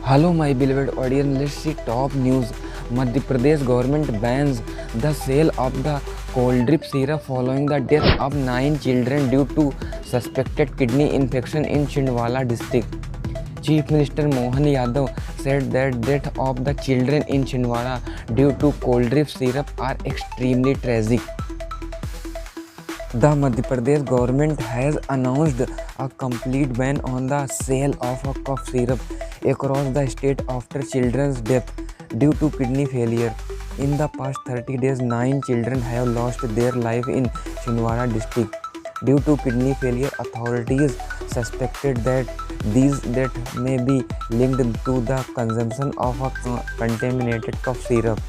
Hello, my beloved audience. Let's see top news. Madhya Pradesh government bans the sale of the cold drip syrup following the death of 9 children due to suspected kidney infection in Chindwala district. Chief Minister Mohan Yadav said that death of the children in Chindwala due to cold drip syrup are extremely tragic. The Madhya Pradesh government has announced a complete ban on the sale of a cough syrup across the state after children's death due to kidney failure. In the past 30 days, 9 children have lost their life in Chindwara district due to kidney failure. Authorities suspected that these deaths may be linked to the consumption of a contaminated cough syrup.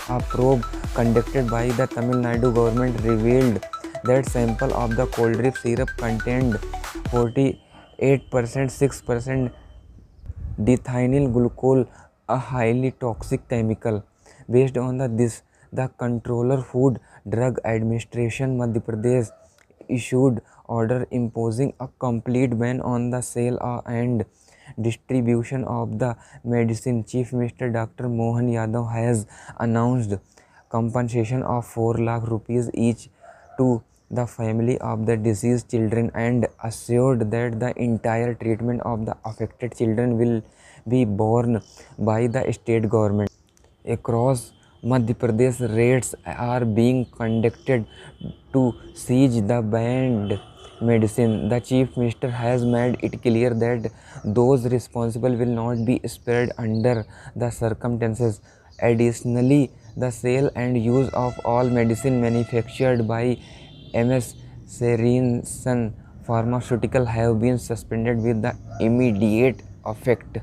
A probe conducted by the Tamil Nadu government revealed that sample of the cold drip syrup contained 48% 6% diethyl glycol, a highly toxic chemical. Based on this, the Controller Food Drug Administration Madhya Pradesh issued order imposing a complete ban on the sale and distribution of the medicine. Chief Minister Dr. Mohan Yadav has announced compensation of 4 lakh rupees each to the family of the deceased children and assured that the entire treatment of the affected children will be borne by the state government. Across Madhya Pradesh, raids are being conducted to seize the banned medicine. The Chief Minister has made it clear that those responsible will not be spared under the circumstances. Additionally, the sale and use of all medicine manufactured by MS Serinson Pharmaceutical have been suspended with the immediate effect.